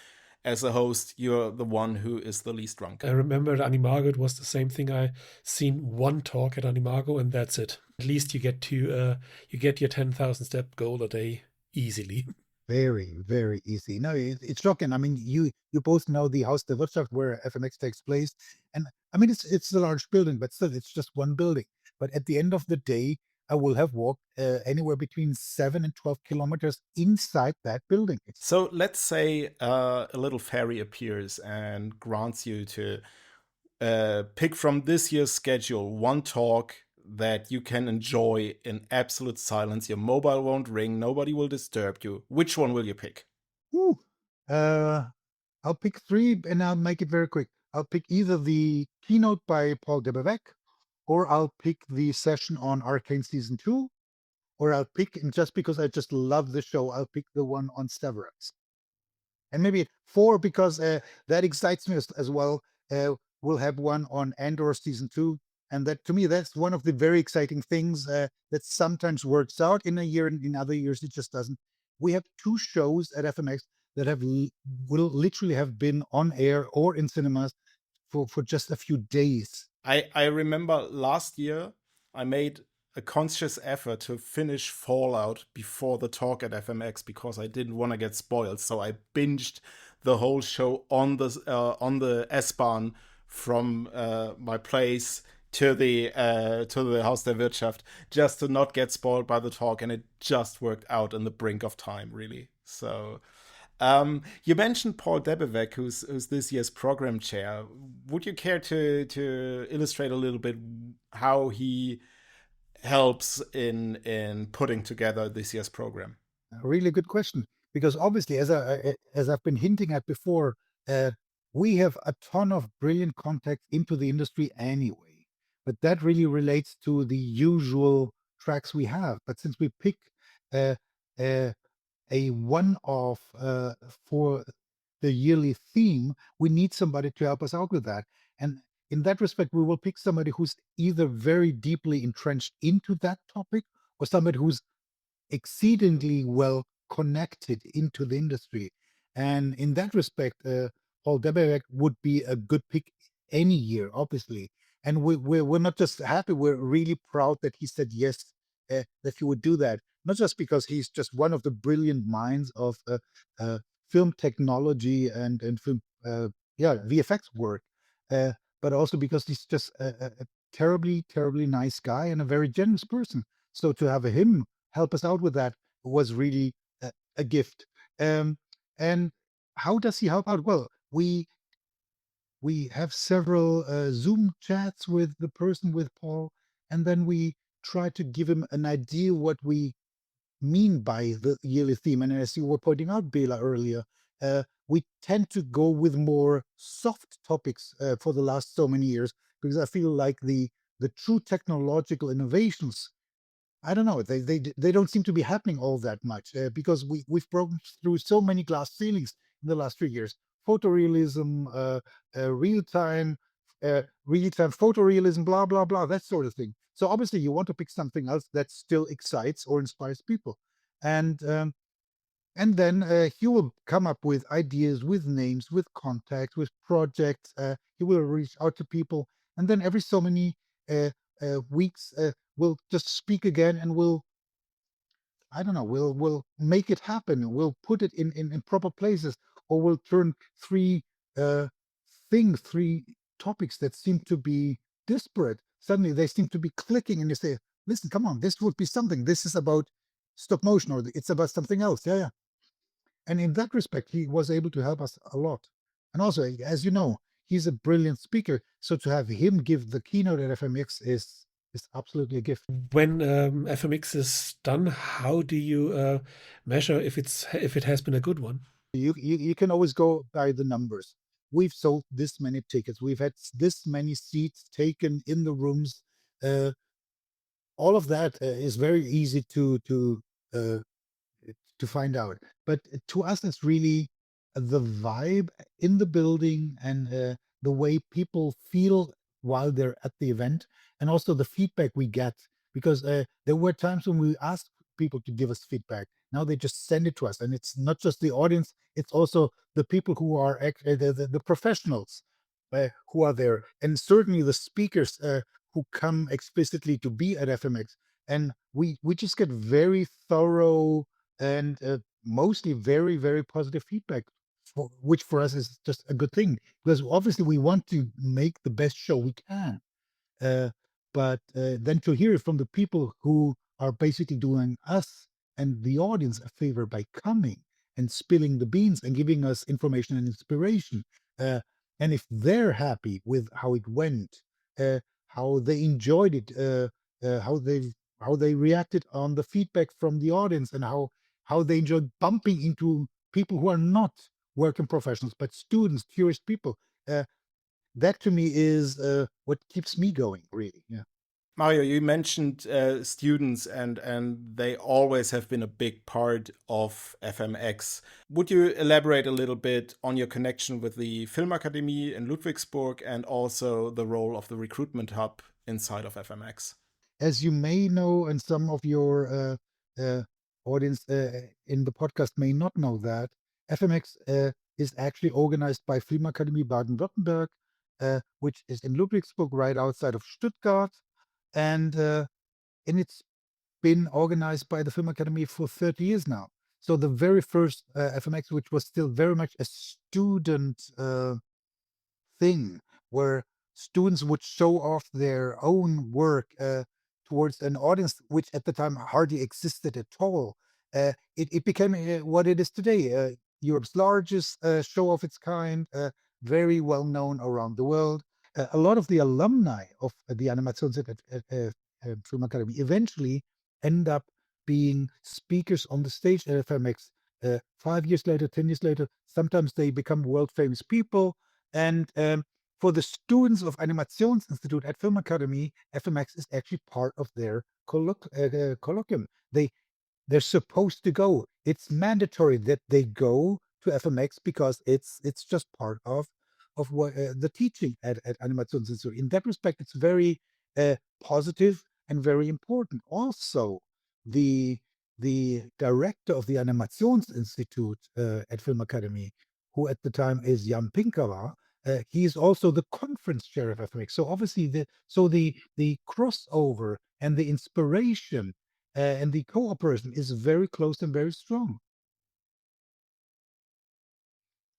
As a host, you're the one who is the least drunk. I remember at Animago, it was the same thing. I seen one talk at Animago, and that's it. At least you get your 10,000 step goal a day easily. Very, very easy. No, it's shocking. I mean, you both know the Haus der Wirtschaft where FMX takes place, and I mean it's a large building, but still it's just one building. But at the end of the day, I will have walked anywhere between 7 and 12 kilometers inside that building. So let's say a little fairy appears and grants you to pick from this year's schedule one talk that you can enjoy in absolute silence. Your mobile won't ring, nobody will disturb you. Which one will you pick? Ooh. I'll pick three, and I'll make it very quick. I'll pick either the keynote by Paul Debevec, or I'll pick the session on Arcane Season 2, or I'll pick, and just because I just love the show, I'll pick the one on Severance. And maybe 4, because that excites me as well. We'll have one on Andor Season 2, and that, to me, that's one of the very exciting things that sometimes works out in a year, and in other years it just doesn't. We have 2 shows at FMX that will literally have been on air or in cinemas for just a few days. I remember last year I made a conscious effort to finish Fallout before the talk at FMX because I didn't want to get spoiled. So I binged the whole show on the S-Bahn from my place to the Haus der Wirtschaft just to not get spoiled by the talk, and it just worked out in the brink of time, really. So. You mentioned Paul Debevec, who's this year's program chair. Would you care to illustrate a little bit how he helps in putting together this year's program? A really good question, because obviously, as I've been hinting at before, we have a ton of brilliant contacts into the industry anyway. But that really relates to the usual tracks we have. But since we pick uh, uh, a one-off for the yearly theme, we need somebody to help us out with that. And in that respect, we will pick somebody who's either very deeply entrenched into that topic, or somebody who's exceedingly well connected into the industry. And in that respect, Paul Debevec would be a good pick any year, obviously. And we're not just happy, we're really proud that he said yes, that he would do that. Not just because he's just one of the brilliant minds of film technology and film, VFX work, but also because he's just a terribly, terribly nice guy and a very generous person. So to have him help us out with that was really a gift. Um, and how does he help out? Well, we have several Zoom chats with the person, with Paul, and then we try to give him an idea what we mean by the yearly theme. And as you were pointing out, Bela, earlier, we tend to go with more soft topics for the last so many years, because I feel like the true technological innovations, I don't know, they don't seem to be happening all that much, because we've broken through so many glass ceilings in the last 3 years. Photorealism, real time photorealism, blah blah blah, that sort of thing. So obviously you want to pick something else that still excites or inspires people, and um, and then he will come up with ideas, with names, with contacts, with projects. He will reach out to people, and then every so many weeks, we'll just speak again, and we'll, I don't know, we'll make it happen. We'll put it in proper places, or we'll turn uh, three topics that seem to be disparate. Suddenly they seem to be clicking, and you say, "Listen, come on, this would be something. This is about stop motion, or it's about something else." Yeah, yeah. And in that respect, he was able to help us a lot. And also, as you know, he's a brilliant speaker. So to have him give the keynote at FMX is absolutely a gift. When FMX is done, how do you measure if it has been a good one? You can always go by the numbers. We've sold this many tickets. We've had this many seats taken in the rooms. Uh, all of that is very easy uh, to find out. But to us, it's really the vibe in the building, and the way people feel while they're at the event, and also the feedback we get. Because there were times when we asked people to give us feedback. Now they just send it to us, and it's not just the audience; it's also the people who are the professionals who are there, and certainly the speakers who come explicitly to be at FMX. And we just get very thorough and mostly very, very positive feedback, which for us is just a good thing, because obviously we want to make the best show we can. Uh, but then to hear it from the people who are basically doing us and the audience a favor by coming and spilling the beans and giving us information and inspiration, uh, and if they're happy with how it went, how they enjoyed it, how they reacted on the feedback from the audience, and how they enjoyed bumping into people who are not working professionals but students, curious people. Uh, that to me is what keeps me going, really. Yeah. Mario, you mentioned students, and they always have been a big part of FMX. Would you elaborate a little bit on your connection with the Filmakademie in Ludwigsburg and also the role of the recruitment hub inside of FMX? As you may know, and some of your audience in the podcast may not know, that FMX is actually organized by Filmakademie Baden-Württemberg, which is in Ludwigsburg, right outside of Stuttgart, and it's been organized by the Film Academy for 30 years now. So the very first FMX, which was still very much a student thing, where students would show off their own work towards an audience which at the time hardly existed at all. It became what it is today, Europe's largest show of its kind, very well known around the world. A lot of the alumni of the Animations Film Academy eventually end up being speakers on the stage at FMX. 5 years later, 10 years later, sometimes they become world famous people. And for the students of Animationsinstitut at Filmakademie, FMX is actually part of their colloquium. They're supposed to go. It's mandatory that they go to FMX, because it's just part of what the teaching at Animationsinstitut. In that respect, it's very positive and very important. Also, the the director of the Animationsinstitut at Filmakademie, who at the time is Jan Pinkava, he is also the conference chair of FMX. So obviously, the crossover and the inspiration and the cooperation is very close and very strong.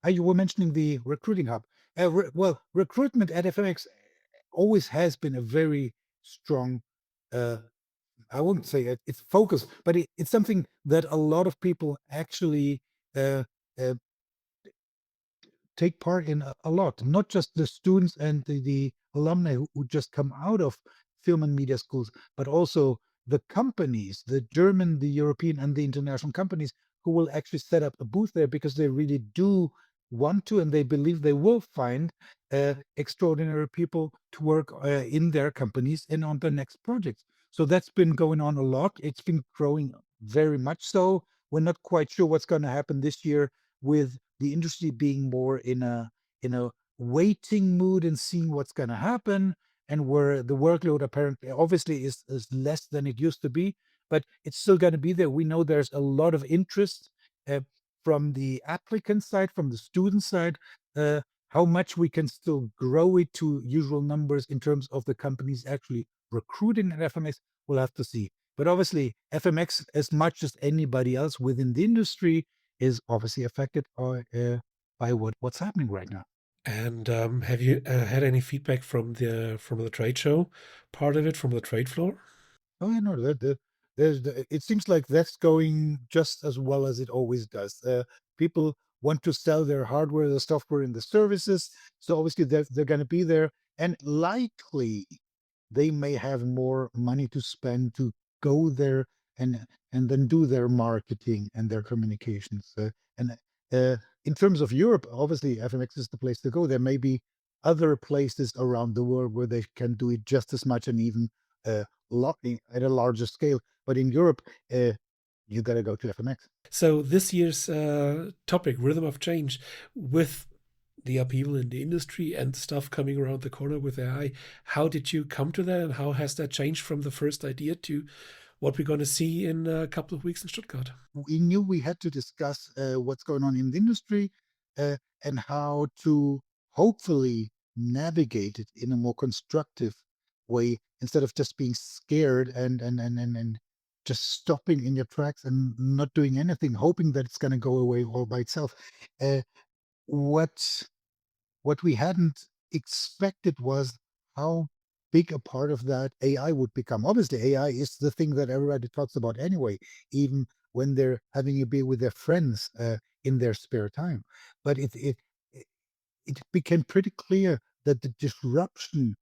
You were mentioning the recruiting hub. Well, recruitment at FMX always has been a very strong uh, I wouldn't say it's focus, but it's something that a lot of people actually uh, uh, take part in a lot, not just the students and the alumni who just come out of film and media schools, but also the companies, the German, the European, and the international companies who will actually set up a booth there because they really do want to and they believe they will find extraordinary people to work in their companies and on the next projects. So that's been going on a lot. It's been growing very much so. We're not quite sure what's going to happen this year with the industry being more in a waiting mood and seeing what's going to happen, and where the workload apparently obviously is less than it used to be, but it's still going to be there. We know there's a lot of interest from the applicant side, from the student side. How much we can still grow it to usual numbers in terms of the companies actually recruiting at FMX, we'll have to see. But obviously, FMX, as much as anybody else within the industry, is obviously affected by what's happening right now. And have you had any feedback from the trade show part of it, from the trade floor? Oh, yeah, no, it seems like that's going just as well as it always does. People want to sell their hardware, the software, and the services, so obviously they're going to be there, and likely they may have more money to spend to go there and then do their marketing and their communications. And in terms of Europe, obviously FMX is the place to go. There may be other places around the world where they can do it just as much and even uh, at a larger scale. But in Europe, you got to go to FMX. So this year's topic, Rhythm of Change, with the upheaval in the industry and stuff coming around the corner with AI, how did you come to that, and how has that changed from the first idea to what we're going to see in a couple of weeks in Stuttgart? We knew we had to discuss what's going on in the industry and how to hopefully navigate it in a more constructive way instead of just being scared and just stopping in your tracks and not doing anything, hoping that it's going to go away all by itself. Uh, what what we hadn't expected was how big a part of that AI would become. Obviously, AI is the thing that everybody talks about anyway, even when they're having a beer with their friends in their spare time. But it it became pretty clear that the disruption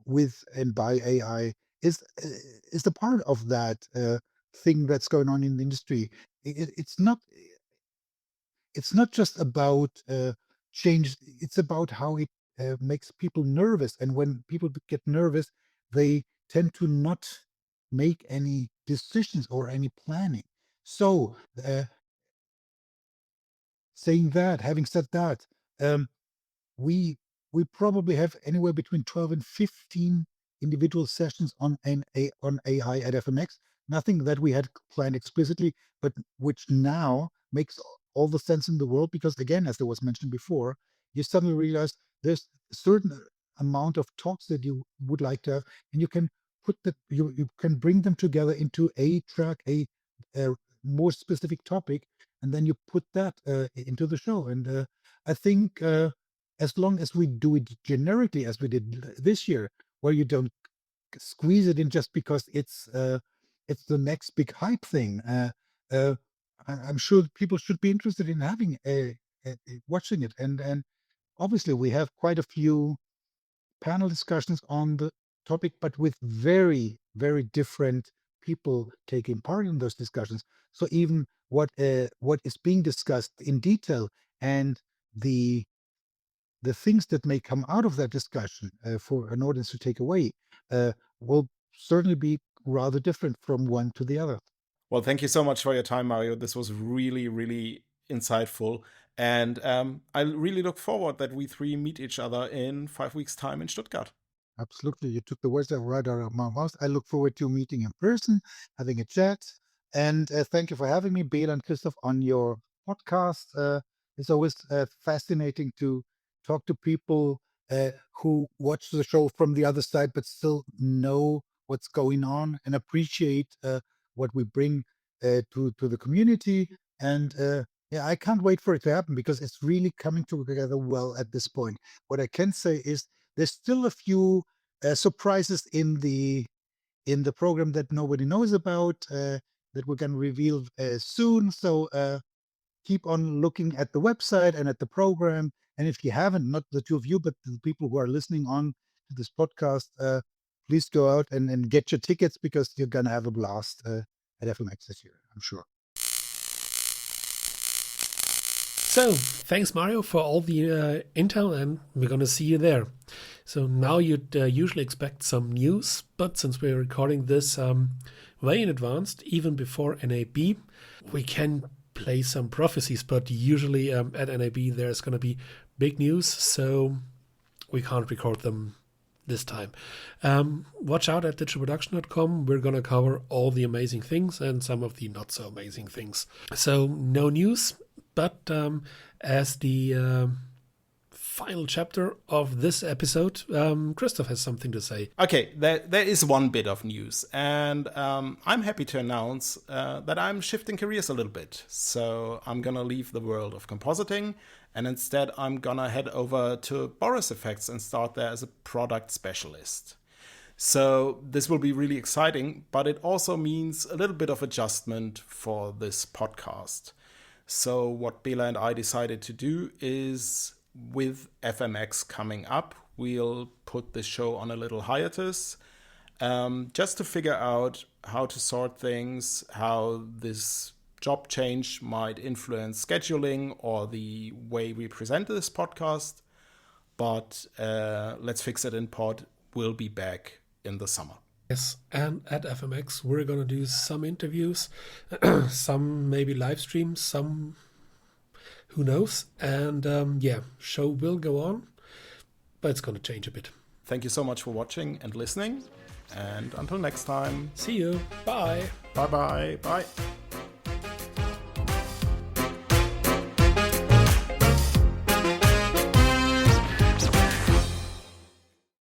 with and by AI is the part of that thing that's going on in the industry. It's not just about change, it's about how it makes people nervous, and when people get nervous they tend to not make any decisions or any planning. So having said that, um, we we probably have anywhere between 12 and 15 individual sessions on AI at FMX. Nothing that we had planned explicitly, but which now makes all the sense in the world because, again, as there was mentioned before, you suddenly realize there's a certain amount of talks that you would like to have, and you can you can bring them together into a track, a more specific topic, and then you put that into the show. And I think as long as we do it generically as we did this year, where you don't squeeze it in just because it's the next big hype thing. Uh, I'm sure people should be interested in having watching it, and obviously we have quite a few panel discussions on the topic, but with very different people taking part in those discussions. So even what is being discussed in detail and the the things that may come out of that discussion for an audience to take away will certainly be rather different from one to the other. Well, thank you so much for your time, Mario. This was really, really insightful. And I really look forward that we three meet each other in 5 weeks' time in Stuttgart. Absolutely. You took the words right out of my mouth. I look forward to meeting in person, having a chat. And thank you for having me, Bela and Christoph, on your podcast. It's always fascinating to talk to people who watch the show from the other side, but still know what's going on and appreciate what we bring to the community. And yeah, I can't wait for it to happen because it's really coming together well at this point. What I can say is there's still a few surprises in the program that nobody knows about, that we're going to reveal soon. So keep on looking at the website and at the program. And if you haven't, not the two of you, but the people who are listening on to this podcast, please go out and get your tickets, because you're going to have a blast at FMX this year, I'm sure. So, thanks Mario for all the intel, and we're going to see you there. So now you'd usually expect some news, but since we're recording this way in advance, even before NAB, we can play some prophecies, but usually at NAB there's going to be big news, so we can't record them this time. Watch out at digitalproduction.com. We're going to cover all the amazing things and some of the not so amazing things. So no news, but as the final chapter of this episode, Christoph has something to say. Okay, there is one bit of news, and I'm happy to announce that I'm shifting careers a little bit. So I'm gonna leave the world of compositing, and instead I'm gonna head over to Boris Effects and start there as a product specialist. So this will be really exciting, but it also means a little bit of adjustment for this podcast. So what Bela and I decided to do is, with FMX coming up, we'll put the show on a little hiatus, just to figure out how to sort things, how this job change might influence scheduling or the way we present this podcast. But let's fix it in Pod. We'll be back in the summer. Yes, and at FMX we're going to do some interviews, some maybe live streams, some who knows, and show will go on, but it's going to change a bit. Thank you so much for watching and listening, and until next time. See you. Bye. Bye.